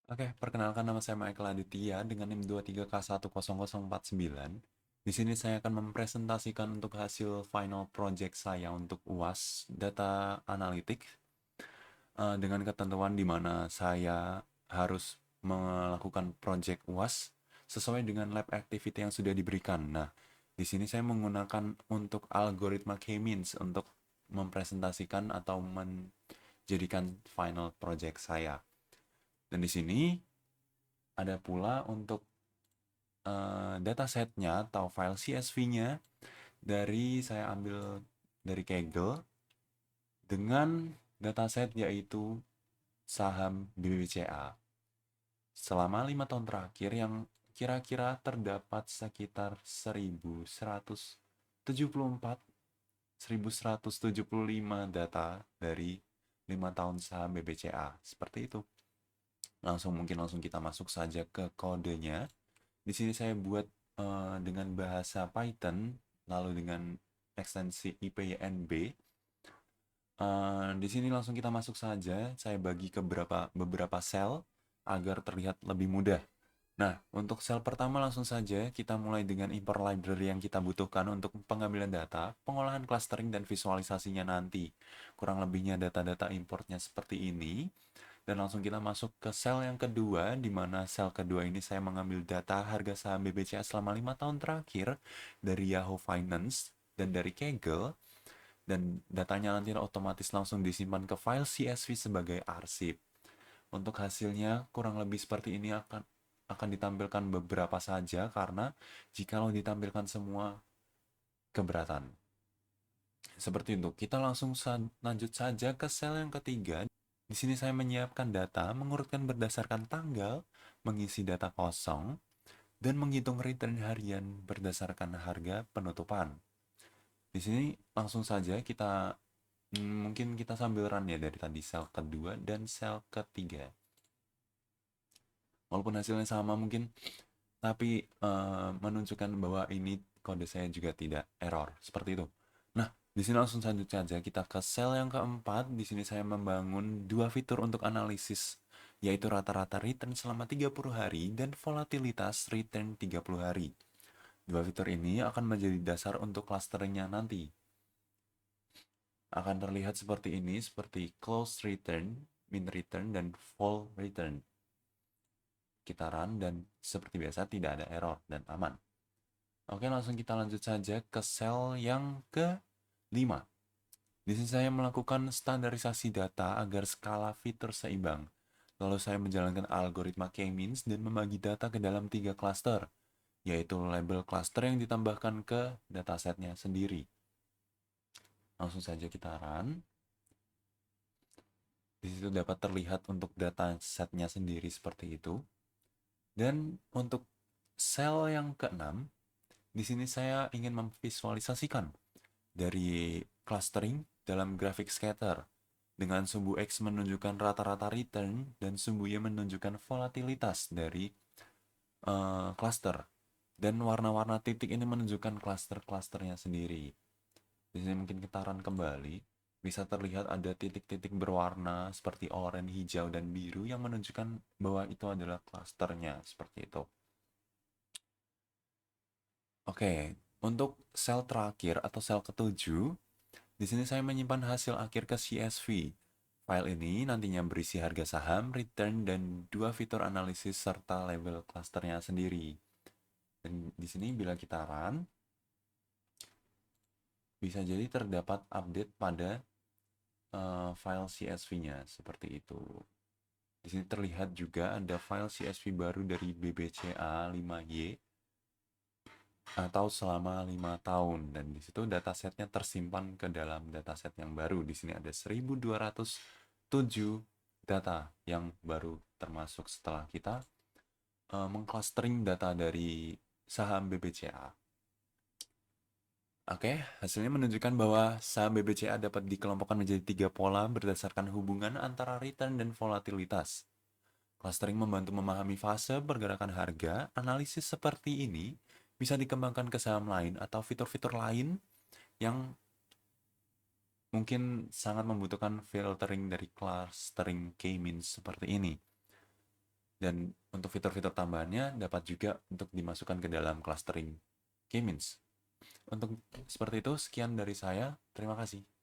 Oke, perkenalkan nama saya Michael Aditya dengan NIM 23K10049. Di sini saya akan mempresentasikan untuk hasil final project saya untuk UAS Data Analytics dengan ketentuan di mana saya harus melakukan project UAS sesuai dengan lab activity yang sudah diberikan. Nah, di sini saya menggunakan untuk algoritma K-means untuk mempresentasikan atau menjadikan final project saya. Dan di sini ada pula untuk datasetnya atau file CSV-nya dari saya ambil dari Kaggle dengan dataset yaitu saham BBCA. Selama 5 tahun terakhir yang kira-kira terdapat sekitar 1174, 1175 data dari 5 tahun saham BBCA. Seperti itu. Langsung kita masuk saja ke kodenya. Di sini saya buat dengan bahasa Python, lalu dengan ekstensi IPYNB. Di sini langsung kita masuk saja. Saya bagi ke beberapa sel agar terlihat lebih mudah. Nah, untuk sel pertama langsung saja kita mulai dengan import library yang kita butuhkan untuk pengambilan data, pengolahan clustering dan visualisasinya nanti. Kurang lebihnya data-data importnya seperti ini. Dan langsung kita masuk ke sel yang kedua, di mana sel kedua ini saya mengambil data harga saham BBCA selama 5 tahun terakhir dari Yahoo Finance dan dari Kaggle, dan datanya nanti otomatis langsung disimpan ke file CSV sebagai arsip. Untuk hasilnya kurang lebih seperti ini akan ditampilkan beberapa saja karena jikalau ditampilkan semua keberatan. Seperti itu, kita langsung lanjut saja ke sel yang ketiga. Di sini saya menyiapkan data, mengurutkan berdasarkan tanggal, mengisi data kosong, dan menghitung return harian berdasarkan harga penutupan. Di sini langsung saja kita mungkin kita sambil run ya dari tadi sel kedua dan sel ketiga. Walaupun hasilnya sama mungkin, tapi menunjukkan bahwa ini kode saya juga tidak error seperti itu. Nah, di sini langsung lanjut saja kita ke sel yang keempat. Di sini saya membangun dua fitur untuk analisis, yaitu rata-rata return selama 30 hari dan volatilitas return 30 hari. Dua fitur ini akan menjadi dasar untuk clusteringnya nanti. Akan terlihat seperti ini, seperti close return, min return, dan fall return. Kita run dan seperti biasa tidak ada error dan aman. Oke, langsung kita lanjut saja ke sel yang ke-5. Di sini saya melakukan standarisasi data agar skala fitur seimbang. Lalu saya menjalankan algoritma K-means dan membagi data ke dalam 3 cluster, yaitu label cluster yang ditambahkan ke datasetnya sendiri. Langsung saja kita run. Di situ dapat terlihat untuk datasetnya sendiri seperti itu. Dan untuk sel yang ke-6, di sini saya ingin memvisualisasikan dari clustering dalam grafik scatter dengan sumbu X menunjukkan rata-rata return dan sumbu Y menunjukkan volatilitas dari cluster, dan warna-warna titik ini menunjukkan cluster-clusternya sendiri. Di sini mungkin kita run kembali, bisa terlihat ada titik-titik berwarna seperti oranye, hijau, dan biru yang menunjukkan bahwa itu adalah clusternya seperti itu. Oke, untuk sel terakhir atau sel ketujuh, di sini saya menyimpan hasil akhir ke CSV. File ini nantinya berisi harga saham, return, dan dua fitur analisis serta label clusternya sendiri. Dan di sini bila kita run, bisa jadi terdapat update pada file CSV-nya seperti itu. Di sini terlihat juga ada file CSV baru dari BBCA 5Y atau selama 5 tahun, dan di situ datasetnya tersimpan ke dalam dataset yang baru. Di sini ada 1207 data yang baru termasuk setelah kita mengclustering data dari saham BBCA. Oke, hasilnya menunjukkan bahwa saham BBCA dapat dikelompokkan menjadi 3 pola berdasarkan hubungan antara return dan volatilitas. Clustering membantu memahami fase pergerakan harga. Analisis seperti ini bisa dikembangkan ke saham lain atau fitur-fitur lain yang mungkin sangat membutuhkan filtering dari clustering K-means seperti ini. Dan untuk fitur-fitur tambahannya dapat juga untuk dimasukkan ke dalam clustering K-means. Untuk seperti itu, sekian dari saya. Terima kasih.